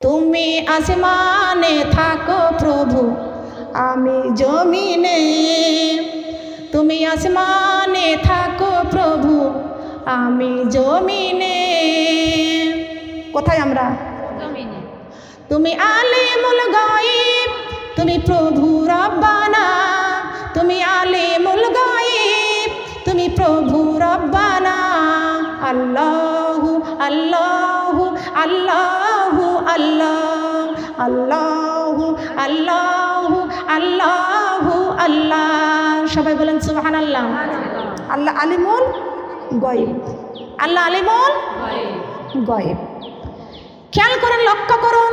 তুমি আসমানে থাকো প্রভু, আমি জমিনে। তুমি আসমানে থাকো প্রভু, আমি জমিনে। কোথায় আমরা? জমিনে। তুমি আলিমুল গায়ব, তুমি প্রভু রব্বানা। তুমি আলিমুল গায়ব, তুমি প্রভু রব্বানা। আল্লাহু আল্লাহু আল্লাহু আল্লাহ, আল্লাহু আল্লাহু আল্লাহু আল্লাহ। সবাই বলেন সুবহানাল্লাহ। আল্লাহ আলিমুল গায়ব, আল্লাহ আলিমুল গায়ব। খেয়াল করেন, লক্ষ্য করুন,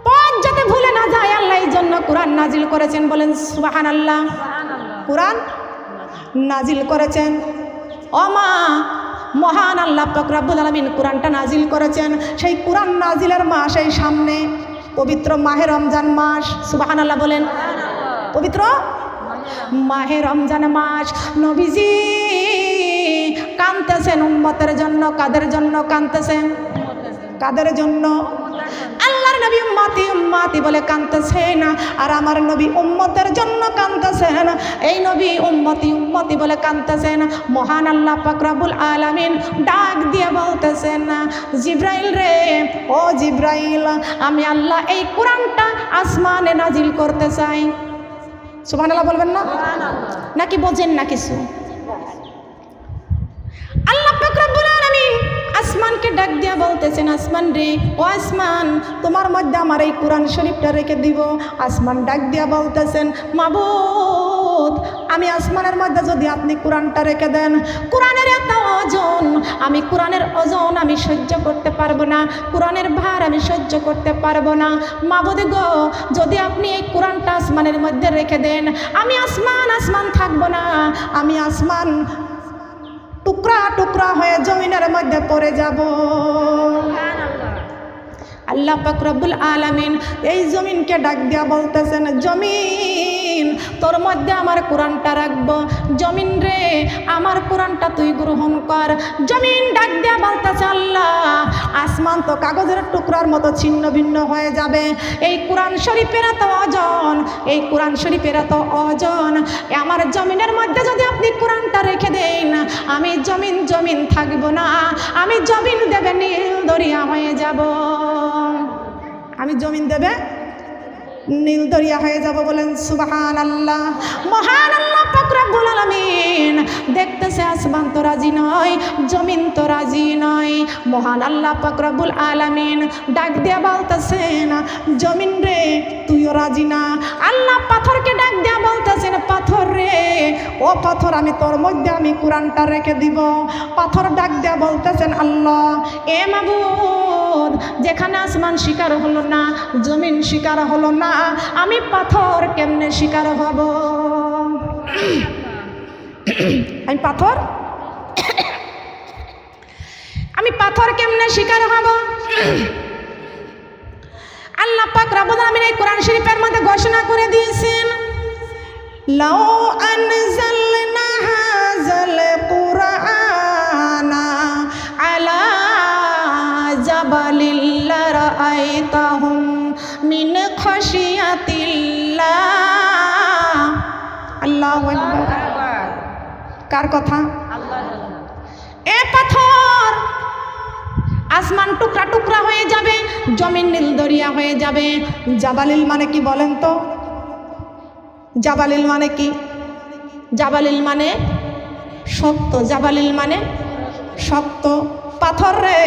পথ যাতে ভুলে না যায় আল্লাহ এই জন্য কোরআন নাজিল করেছেন। বলেন সুবহানাল্লাহ। কোরআন নাজিল করেছেন। ও মা, মহান আল্লাহ পাক রব্বুল আলামিন কোরআনটা নাজিল করেছেন। সেই কোরআন নাজিলের মাস এই সামনে, পবিত্র মাহে রমজান মাস। সুবহানাল্লাহ বলেন। পবিত্র মাহে রমজান মাস। নবীজি কাঁদতেছেন উম্মতের জন্য। কাদের জন্য কাঁদতেছেন? কাদের জন্য? আল্লাহর নবী উম্মতি উম্মতি বলে কাঁদতেছেন, আর আমার নবী উম্মতের জন্য কাঁদতেছেন। এই নবী উম্মতি উম্মতি বলে কাঁদতেছেন। মহান আল্লাহ পাক রব্বুল আলামিন ডাক দিয়ে বলতেছেন, জিব্রাইল রে, ও জিব্রাইল, আমি আল্লাহ এই কোরআনটা আসমানে নাজিল করতে চাই। সুবহানাল্লাহ বলবেন না? নাকি বোঝেন না কিছু? আল্লাহ পাক রব্বুল আলামিন আসমানকে ডাক দিয়া বলতেছেন, আসমান রে, ও আসমান, তোমার মধ্যে আমার এই কোরআন শরীফটা রেখে দিব। আসমান ডাক দিয়া বলতেছেন, মাবুদ, আমি আসমানের মধ্যে যদি আপনি কোরআনটা রেখে দেন, কোরআনের এত ওজন, আমি কোরআনের ওজন আমি সহ্য করতে পারবো না, কোরআনের ভার আমি সহ্য করতে পারবো না। মাবুদ গো, যদি আপনি এই কোরআনটা আসমানের মধ্যে রেখে দেন, আমি আসমান আসমান থাকবো না, আমি আসমান টুকরা টুকরা হয়ে জমিনের মধ্যে পড়ে যাব। আল্লাহ পাক রব্বুল আলামিন এই জমিনকে ডাক দিয়া বলতেছেন, জমিন, তোর মধ্যে আমার কোরআনটা রাখবো। জমিন রে, আমার কোরআনটা তুই গ্রহণ কর। জমিন ডাক দিয়া বলতেছে, আল্লাহ, আসমান তো কাগজের টুকরার মতো ছিন্ন ভিন্ন হয়ে যাবে। এই কোরআন শরীফের এত ওজন, এই কোরআন শরীফের এত ওজন, আমার জমিনের মধ্যে যদি আপনি কোরআনটা রেখে দেন, আমি জমিন জমিন থাকবো না, আমি জমিন দেবে নীল দরিয়া হয়ে যাব। আমি জমিন দেবে নীল দরিয়া হয়ে যাব। বলেন সুবহানাল্লাহ। মহান আল্লাহ পাক রব্বুল আলামিন দেখতেছে আসমান তো রাজি নয়, জমিন তো রাজি নয়। মহান আল্লাহ পাক রব্বুল আলামিন ডাক দিয়া বলতেছেন, জমিন রে, তুইও রাজি না। আল্লাহ পাথরকে ডাক দিয়া বলতেছেন, পাথর রে, ও পাথর, আমি তোর মধ্যে আমি কোরআনটা রেখে দিব। পাথর ডাক দিয়া বলতেছেন, আল্লাহ, এ মাবুদ, যেখানে আসমান শিকার হলো না, জমিন শিকার হলো না, আমি পাথর কেমনে শিকার হব? আমি পাথর কেমনে শিকার হব? আল্লাহ পাক রব্বুল আলামিন এই কোরআন শরীফের মধ্যে ঘোষণা করে দিয়েছেন, লাউ আনজালনা হাযাল কুরআনা আলা জাবালিল লারাআইতাহুম মিন খাশিয়াতিল্লাহ। আল্লাহু আকবার। কার কথা? এ পাথর, আসমান টুকরা টুকরা হয়ে যাবে, জমিন নীল দরিয়া হয়ে যাবে। জাবালিল মানে কি বলেন তো? জাবালিল মানে কি? জাবালিল মানে শক্ত। জাবালিল মানে শক্ত। পাথর রে,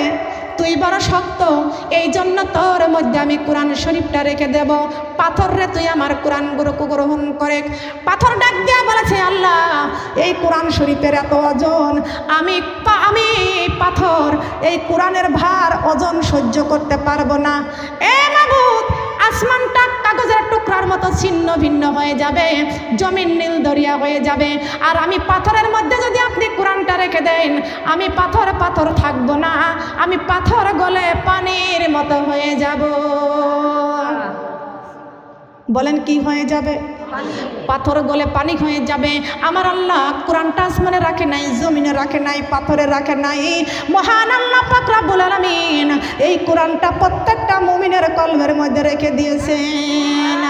তুই বড় শক্ত, এই জন্য তোর মধ্যে আমি কোরআন শরীফটা রেখে দেব। পাথর রে, তুই আমার কোরআন গ্রহণ করে। পাথর ডাক দিয়া বলেছে, আল্লাহ, এই কোরআন শরীফের এত ওজন, আমি পাথর এই কোরআনের ভার ওজন সহ্য করতে পারবো না। এ মাবুদ, আসমানটা কাগজের টুকরার মতো ছিন্ন ভিন্ন হয়ে যাবে, জমিন নীল দরিয়া হয়ে যাবে, আর আমি পাথরের মধ্যে যদি আপনি কোরআনটা রেখে দেন, আমি পাথর পাথর থাকবো না, আমি পাথর গলে পানির মতো হয়ে যাব। বলেন কি হয়ে যাবে? পাথর গলে পানি হয়ে যাবে। আমার আল্লাহ কোরআনটা আসমানে রাখে নাই, জমিনে রাখে নাই, পাথরে রাখে নাই। মহান আল্লাহ পাক রব্বুল আলামিন এই কোরআনটা প্রত্যেকটা মুমিনের কলবের মধ্যে রেখে দিয়েছেন।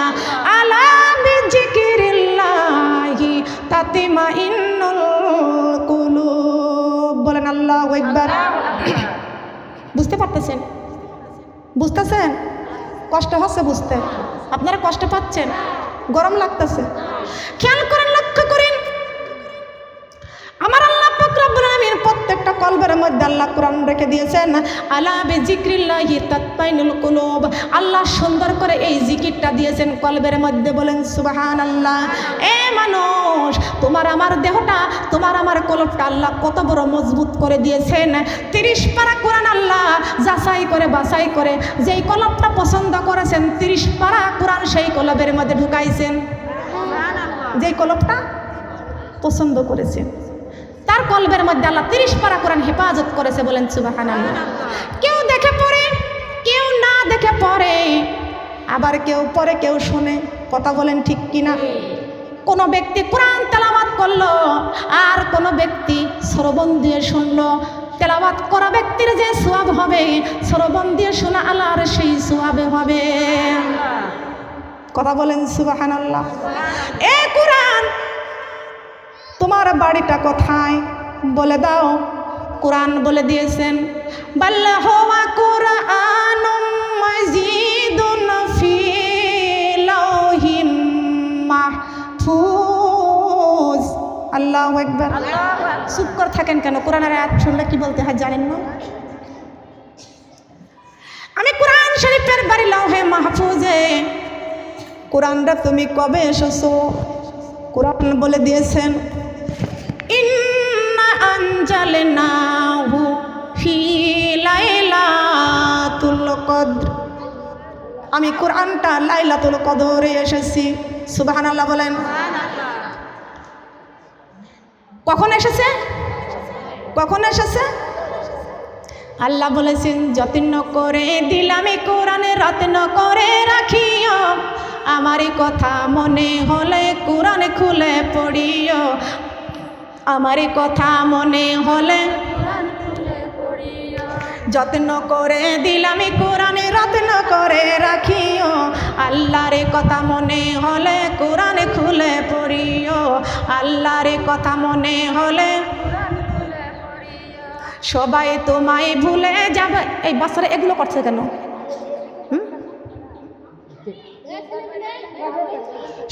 আলা বিজিকিরিল্লাহি তাতমাইন্নুল কুলুব। বলেন আল্লাহু আকবার। বুঝতে পারতেছেন? বুঝতেছেন? কষ্ট হচ্ছে বুঝতে? আপনারা কষ্ট পাচ্ছেন? গরম লাগতেছে? খেয়াল করেন, লক্ষ্য করেন, আমার আল্লাহ পাক রব্বুল আলামিন প্রত্যেকটা কলবের মধ্যে আল্লাহ কোরআন রেখে দিয়েছেন। আলা বিজিক্রিল্লাহি তাতমাইনুল কুলুব। আল্লাহ সুন্দর করে এই জিকিরটা দিয়েছেন কলবের মধ্যে। বলেন সুবহানাল্লাহ। এ মানুষ, তোমার আমার দেহটা, তোমার আমার কলবটা আল্লাহ কত বড় মজবুত করে দিয়েছেন। 30 পারা কোরআন আল্লাহ যাচাই করে বাছাই করে যেই কলবটা পছন্দ করেছেন, 30 পারা কোরআন সেই কলবের মধ্যে ঢুকাইছেন। যেই কলবটা পছন্দ করেছেন তার কলবের মধ্যে আল্লাহ 30 পারা কোরআন হেফাজত করেছে। বলেন সুবহানাল্লাহ। কেউ দেখে পড়ে, কেউ না দেখে পড়ে, আবার কেউ পড়ে কেউ শুনে। কথা বলেন ঠিক কিনা? কোন ব্যক্তি কোরআন তেলাওয়াত করলো আর কোন ব্যক্তি শ্রবণ দিয়ে শুনলো। তেলাওয়াত করা ব্যক্তির যে সওয়াব হবে, শ্রবণ দিয়ে শোনা আল্লাহর সেই সওয়াবে হবে। কথা বলেন সুবহানাল্লাহ। এ কোরআন, তোমার বাড়িটা কোথায় বলে দাও। কোরআন বলে দিয়েছেন, বাল হুয়া কুরআনুম মাজিদুন ফি লাউহিম মাহফুজ। আল্লাহু আকবার। চুপ করে থাকেন কেন? কোরআনের আয়াত শুনলে কি বলতে হয় জানেন না? আমি কোরআন শরীফের বাড়ি লাউহে মাহফুজে। কোরআনটা তুমি কবে এসেছো? কোরআন বলে দিয়েছেন, ইন্না আনজালনাহু ফি লাইলাতুল কদর। আমি কোরআনটা লাইলাতুল কদরে এসেছি। সুবহানাল্লাহ বলেন। কখন এসেছে? কখন এসেছে? আল্লাহ বলেছেন, যত্ন করে দিলাম কোরআনে, রত্ন করে রাখিও। আমারই কথা মনে হলে কোরআন খুলে পড়িও। আমারই কথা মনে হলে যত্ন করে দিলাম কোরআনে, রত্ন করে রাখিও। আল্লাহর কথা মনে হলে কোরআন খুলে পড়িও। আল্লাহর কথা মনে হলে সবাই তোমায় ভুলে যাবে। এই বাচ্চারা এগুলো করছে কেন?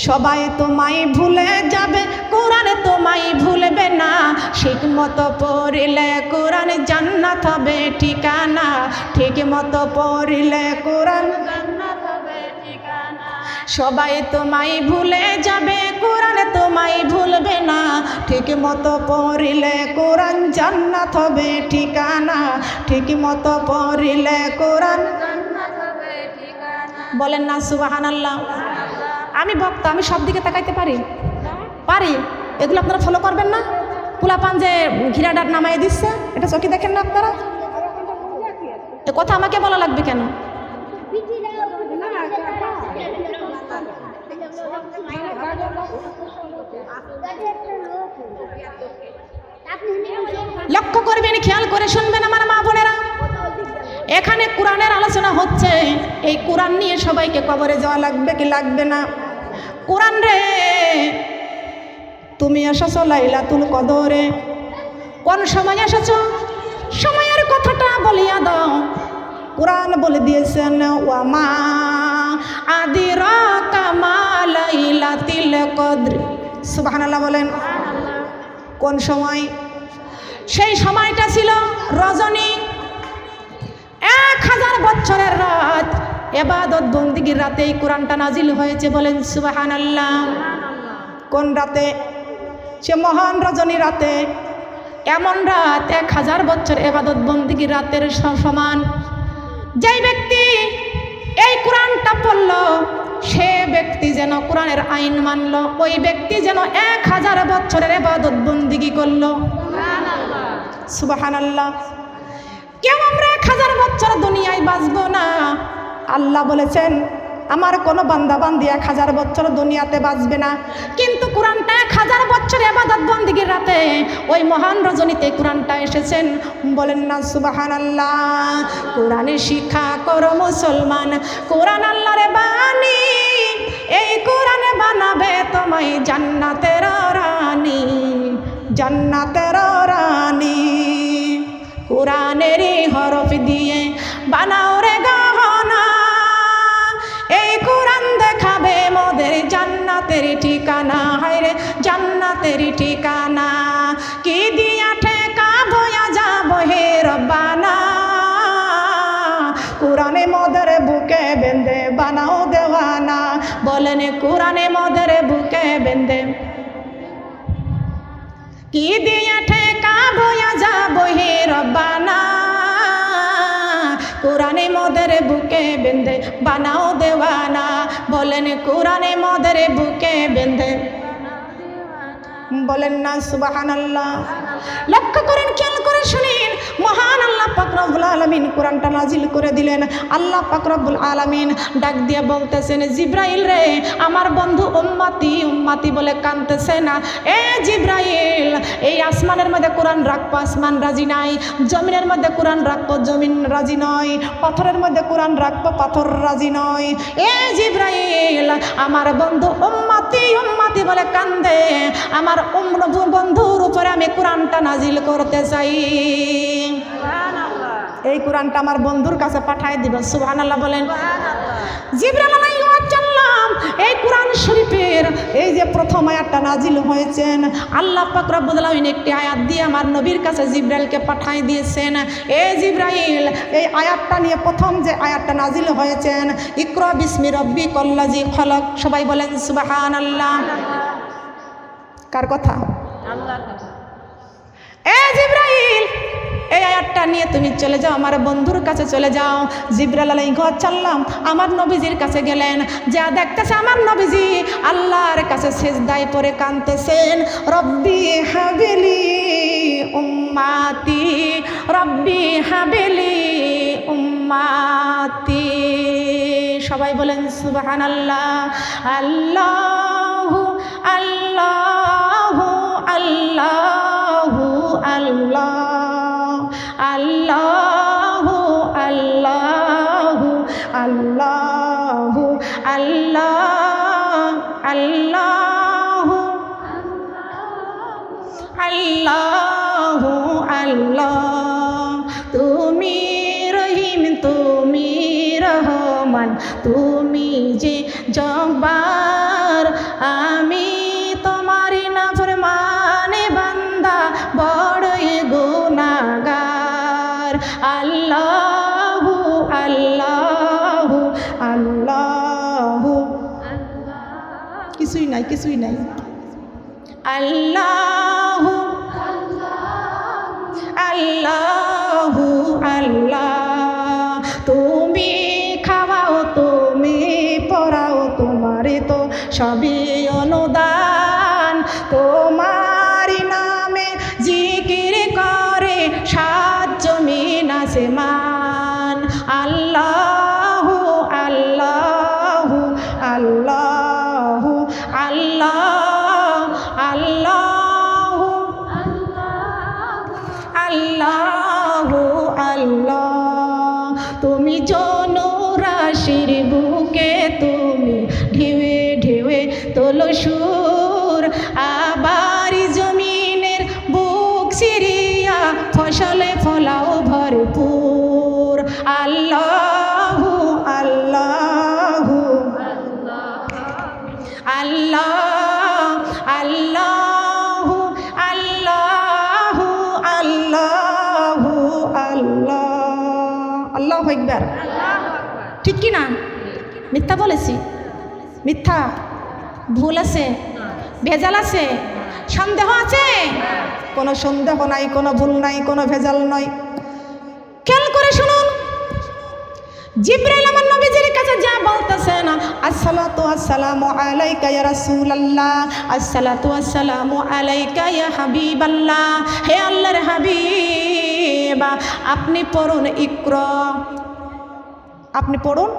সবাই তোমায় ভুলে যাবে, কোরআন তোমায় ভুলবে না। ঠিক মতো পড়িলে কোরআন জান্নাত হবে ঠিকানা। ঠিক মতো পড়িলে কোরআন জান্নাত হবে ঠিকানা। সবাই তোমায় ভুলে যাবে, কোরআন তোমায় ভুলবে না। ঠিক মতো পড়িলে কোরআন জান্নাত হবে ঠিকানা। ঠিক মতো পড়িলে কোরআন জান্নাত হবে ঠিকানা। বলেন না সুবহানাল্লাহ। আমি বক্তা, আমি সব দিকে তাকাইতে পারি? পারি। এগুলো আপনারা ফলো করবেন না? পোলাপান যে ঘিরাডার নামাই দিচ্ছে, এটা চোখে দেখেন না আপনারা? এ কথা আমাকে বলা লাগবে কেন? লক্ষ্য করবেন, খেয়াল করে শুনবেন আমার মা বোনেরা। এখানে কোরআনের আলোচনা হচ্ছে। এই কোরআন নিয়ে সবাইকে কবরে যাওয়া লাগবে কি লাগবে না? কোরআন রে, তুমি এসেছো লাইলাতুল কদরে। কোন সময় এসেছো? সময়ের কথাটা বলিয়া দাও। কোরআন বলে দিয়েছেন, ওয়ামা আদিরাকা মা লাইলাতুল কদর। সুবহানাল্লাহ বলেন। কোন সময়? সেই সময়টা ছিল রজনী, 1000 বছরের রাত, ইবাদত বন্দেগীর রাতে এই কোরআনটা নাজিল হয়েছে। বলেন সুবহানাল্লাহ। কোন রাতে? সে মহান রজনী রাতে। এমন রাত 1000 বছর ইবাদত বন্দেগীর রাতের সমান। যেই ব্যক্তি এই কোরআনটা পড়ল, সে ব্যক্তি যেন কোরআনের আইন মানল। ওই ব্যক্তি যেন 1000 বছরের ইবাদত বন্দেগী করল। সুবহানাল্লাহ। কেউ আমরা 1000 বছর দুনিয়ায় বাঁচবো না। আল্লাহ বলেছেন, আমার কোনো বান্দা বান্দি 1000 বছর দুনিয়াতে বাঁচবে না, কিন্তু কোরআনটা 1000 বছর ইবাদত বন্দেগীর রাতে ওই মহান রজনীতে কোরআনটা এসেছেন। বলেন না সুবহানাল্লাহ। কোরআনে শিক্ষা করো মুসলমান, কোরআন আল্লাহর বাণী, এই কোরআনে বানাবে তোমায় জান্নাতের রানী, জান্নাতের রানী। কোরআনেরই হরফ দিয়ে বানাও রে গহনা, এই কোরআন দেখাবে মোদের জান্নাতের ঠিকানা, হায় রে জান্নাতের ঠিকানা। কি দিয়া ঠেকাবো যাব হে রব্বানা, কোরআনে মোদের বুকে বেঁধে বানাও দেওয়ানা। বলেন কোরআনে মোদের বুকে বেঁধে কি দিয়া ঠেকাবো যাব হে রব্বানা, কোরআনে মোদের বুকে বেঁধে বানাও দেওয়ানা। বলেন কোরআনে মোদের বুকে বেঁধে, বলেন না সুবহানাল্লাহ। লক্ষ্য করেন, খেয়াল করে শুনেন, মহান আল্লাহ পাক রব্বুল আলামিন কোরআনটা নাজিল করে দিলেন। আল্লাহ পাক রব্বুল আলামিন ডাক দিয়ে বলতেছেন, জিব্রাইল রে, আমার বন্ধু উম্মতি উম্মতি বলে কাঁদতেছে না। এ জিব্রাইল, এই আসমানের মধ্যে কোরআন রাখবো, আসমান রাজি নাই। জমিনের মধ্যে কোরআন রাখবো, জমিন রাজি নয়। পাথরের মধ্যে কোরআন রাখবো, পাথর রাজি নয়। এ জিব্রাইল, আমার বন্ধু উম্মতি উম্মতি বলে কান্দে, আমার বন্ধুর উপরে আমি কোরআনটা নাজিল করতে চাই। এই কোরআনটা আমার বন্ধুর কাছে পাঠাই দিব। সুবহানাল্লাহ বলেন। জিবরাইল আলাইহিস সালাম এই কোরআন শরীফের এই যে প্রথম আয়াতটা নাজিল হয়েছেন, আল্লাহ পাক রব্বুল আলামিন একটি আয়াত দিয়ে আমার নবীর কাছে জিবরাইলকে পাঠাই দিয়েছেন। এ জিবরাইল, এই আয়াতটা নিয়ে প্রথম যে আয়াতটা নাজিল হয়েছেন, ইকরা বিসমি রাব্বিকাল্লাযী খলাক। সবাই বলেন সুবহানাল্লাহ। কার কথা? আল্লাহর কথা। এ জিবরাইল, এই আয়াতটা নিয়ে তুমি চলে যাও, আমার বন্ধুর কাছে চলে যাও। জিবরাইল আলাইহিস সালাম আমার নবীজির কাছে গেলেন, যা দেখতেছে আমার নবীজি আল্লাহর কাছে সিজদায় পড়ে কাঁদতেছেন, রব্বি হাবিলি উম্মাতি, রব্বি হাবিলি উম্মাতি। সবাই বলেন সুবহানাল্লাহ। আল্লাহু আল্লাহু আল্লাহু আল্লাহ, আল্লাহু আল্লাহু আল্লাহু আল্লাহ, আল্লাহু আল্লাহু আল্লাহ। তুমি রহিম, তুমি রহমান, তুমি যে জব্বার, আমি তোমারি নাফরমানে বান্দা, বড়ই গুনাহগার। আল্লাহু আল্লাহু আল্লাহু, কিছুই নাই, কিছুই নাই। আল্লাহু আল্লাহু আল্লাহ। তুমি খাওয়াও, তুমি পড়াও, তোমারই তো সবই অনুদান। তোমারই নামে জিকির করে সাত জমিন আসমান। আল্লাহু আল্লাহু আল্লাহু আল্লাহ, আল্লাহু আল্লাহু আল্লাহ। তুমি জনরাশির বুকে, তুমি ঢেউে ঢেউে তোলো সুর, আবার জমিনের বুক সিরিয়া ফসলে ফলাও ভরপুর। আল্লাহু আল্লাহু আল্লাহ, আল্লাহু আল্লাহু আল্লাহু আল্লাহ। আল্লাহু আকবার। ঠিক কি না? মিথ্যা বলেছি? মিথ্যা ভুল আছে, ভেজাল আছে, সন্দেহ আছে? কোনো সন্দেহ নাই, কোনো ভুল নাই, কোনো ভেজাল নয়। খেয়াল করে শুনুন, জিবরাইল আমার নবীজির কাছে যা বলতেছেন, আসসালাতু আসসালামু আলাইকা ইয়া রাসূলুল্লাহ, আসসালাতু আসসালামু আলাইকা ইয়া হাবিবাল্লাহ। হে আল্লাহর হাবিব, আপনি পড়ুন ইকরা, আপনি পড়ুন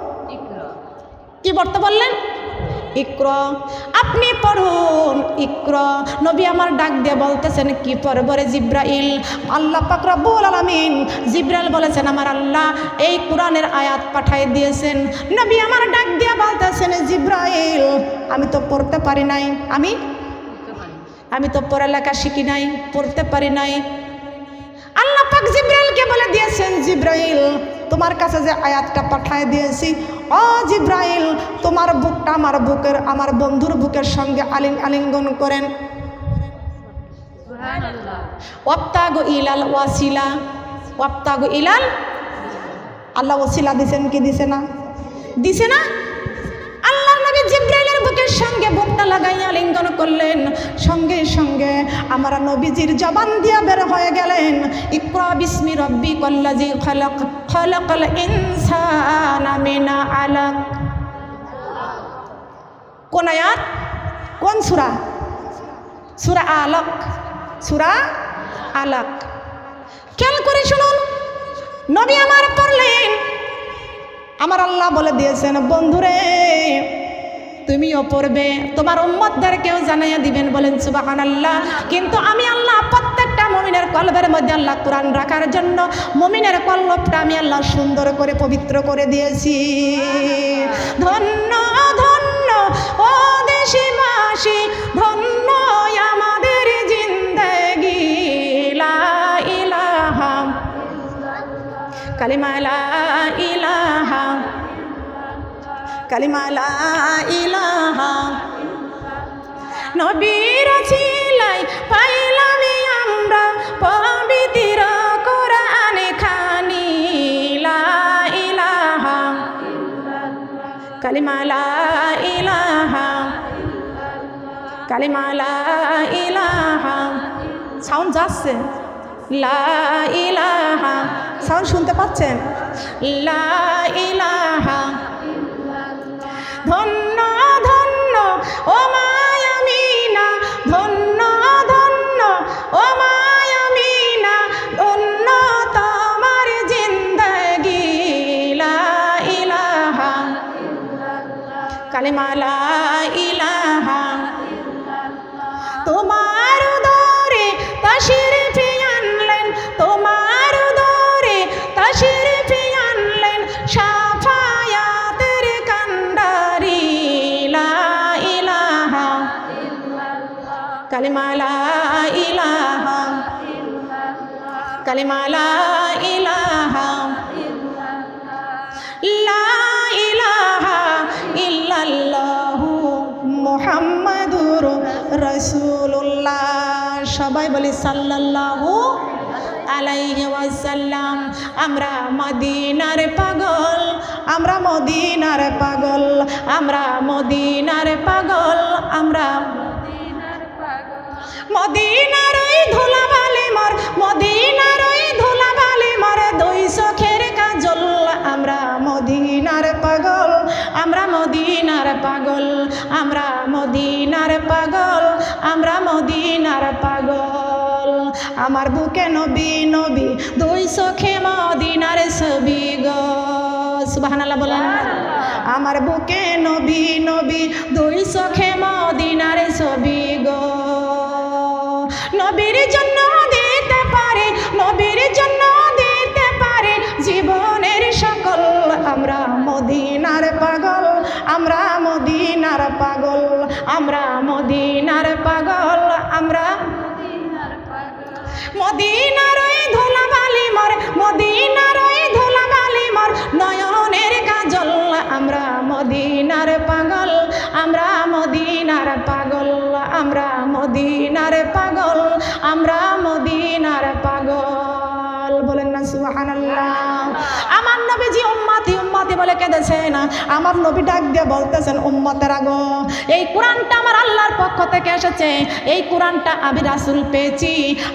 কি পড়তে বললেন? ইকরা, আপনি পড়ুন ইকরা। নবী আমার ডাক দিয়ে বলতেছেন কি পড়ব রে জিব্রাইল? আল্লাহ পাক রব্বুল আলামিন জিব্রাইল বলেছেন আমার আল্লাহ এই কোরআনের আয়াত পাঠিয়ে দিয়েছেন। নবী আমার ডাক দিয়ে বলতেছেন জিব্রাইল আমি তো পড়তে পারি নাই, আমি তো পড়ালেখা শিখি নাই, পড়তে পারি নাই। আল্লাহ পাক জিব্রাইলকে বলে দিয়েছেন জিব্রাইল তোমার কাছে যে আয়াতটা পাঠিয়ে দিয়েছি, ও জিব্রাইল তোমার বুকটা আমার বন্ধুর বুকের সঙ্গে আলিঙ্গন করেন। ওয়াবতাগু ইলাল ওয়াসিলা, ওয়াবতাগু ইলাল, আল্লাহ ওয়াসিলা দিছেন কি দিছে না? দিছে না? আল্লাহ নবী জিব্রাইলের বুকের সঙ্গে বুকটা লাগাইয়া আলিঙ্গন করলেন। সঙ্গে সঙ্গে আমার নবীজির জবান দিয়া বের হয়ে গেলেন ইকরা বিসমি রাব্বিকাল্লাযী খালাক, খালাকাল ইনসানা মিন আলাক। কোন আয়াত? কোন সূরা? সূরা আলাক, সূরা আলাক। খেয়াল করে শুনুন, নবী আমার পড়লেন, আমার আল্লাহ বলে দিয়েছেন বন্ধুরে তুমিও পড়বে, তোমার উম্মতদেরকেও জানাইয়া দিবেন। বলেন সুবহানাল্লাহ। কিন্তু আমি আল্লাহ প্রত্যেকটা মুমিনের কলবের মধ্যে আল্লাহ কোরআন রাখার জন্য মুমিনের কলবটা আমি আল্লাহ সুন্দর করে পবিত্র করে দিয়েছি। ধন্য ধন্য ও দেশবাসী, ধন্য আমাদের জিন্দেগি, লা ইলাহা কালিমা লা ইলাহা, কালিমা লা ইলাহা। নবীর ছিলাই পাইলাম আমরা পবিত্র কোরআন খানি, লা ইলাহা কালিমা লা ইলাহা, কালিমা লা ইলাহা। সাউন্ড যাচ্ছে? লা ইলাহা, সাউন্ড শুনতে পাচ্ছেন? লা ইলাহা। ধন্য ধন্য ও মায়ামিনা, ধন্য ধন্য ও মায়ামিনা, ধন্য তোমার জিন্দেগি, লা ইলাহা কালিমা লা ইলাহা। তোমার দরে তাশরিফ আনলেন, তোমার দরে তাশরিফ আনলেন শাফায়াতের কান্ডারি, লা ইলাহা কালিমা লা ইলাহা, কালিমা লা ইলাহা, লা ইলাহা ইল্লাল্লাহু মুহাম্মাদুর রাসূলুল্লাহ। সবাই বলি সাল্লাল্লাহু আলাইহি ওয়াসাল্লাম। আমরা মদিনার পাগল, আমরা মদিনার পাগল, আমরা মদিনার পাগল, আমরা মদিনার ওই ধুলাবালি মর, মদিনার ওই ধুলাবালি মর, দুই চোখের কাজল। আমরা মদিনার পাগল, আমরা মদিনার পাগল, আমরা মদিনার পাগল, আমরা মদিনার পাগল। আমার বুকে নবী নবী, দুই চোখে মদিনার ছবি গো। সুবহানাল্লাহ বলেন। আমার বুকে নবী নবী, দুই চোখে মদিনার ছবি গো। নবীর জন্য দিতে পারে, নবীর জন্য দিতে পারে জীবনের সকল। আমরা মদিনার পাগল, আমরা মদিনার পাগল, আমরা মদিনার পাগল, আমরা মদিনার ওই ধুলাবালি মর, মদিনার ওই ধুলাবালি মর, নয়নের কাজল। আমরা মদিনার পাগল, আমরা মদিনার পাগল, আমরা মদিনার পাগল, আমরা মদিনার পাগল। বলেন না সুবহানাল্লাহ। আমার নবীজি উম্মতি উম্মতি বলে কেঁদেছেন। আমার নবী ডাক দিয়ে বলতেছেন উম্মতেরা গো, এই কোরআনটা আমার আল্লাহর পক্ষ থেকে এসেছে, এই কোরআনটা আমি রাসূল পেয়েছি,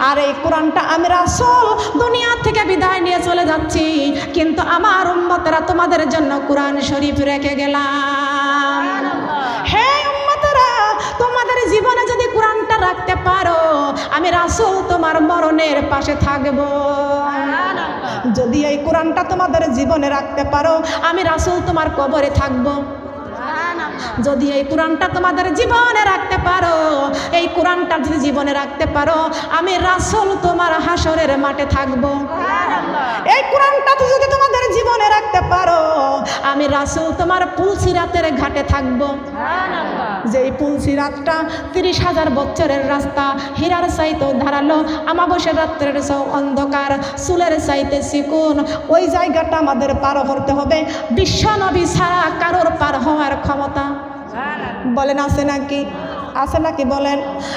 আর এই কোরআনটা আমি রাসূল দুনিয়া থেকে বিদায় নিয়ে চলে যাচ্ছি, কিন্তু আমার উম্মতেরা তোমাদের জন্য কোরআন শরীফ রেখে গেলাম। হে উম্মতেরা, তোমাদের জীবনে যদি কোরআনটা রাখতে পারো, আমি রাসূল তোমার মরণের পাশে থাকবো। যদি এই কোরআনটা তোমাদের জীবনে রাখতে পারো, আমি রাসূল তোমার কবরে থাকবো। যদি এই কোরআনটা তোমাদের জীবনে রাখতে পারো, এই কোরআনটা যদি জীবনে রাখতে পারো, আমি রাসূল তোমার হাসরের মাঠে থাকবো। এই কোরআনটা যদি তোমাদের জীবনে রাখতে পারো, আমি রাসূল তোমার পুলসিরাতের ঘাটে থাকবো। যেই পুলসিরাতটা 30,000 বছরের রাস্তা, হীরার চাইতে ধারালো, আমাবস্যার রাত্রের সব অন্ধকার, চুলের চাইতে চিকুন, ওই জায়গাটা আমাদের পার করতে হবে। বিশ্ব নবী ছাড়া কারোর পার হওয়ার ক্ষমতা বলেন আছে নাকি? আছে নাকি বলেন?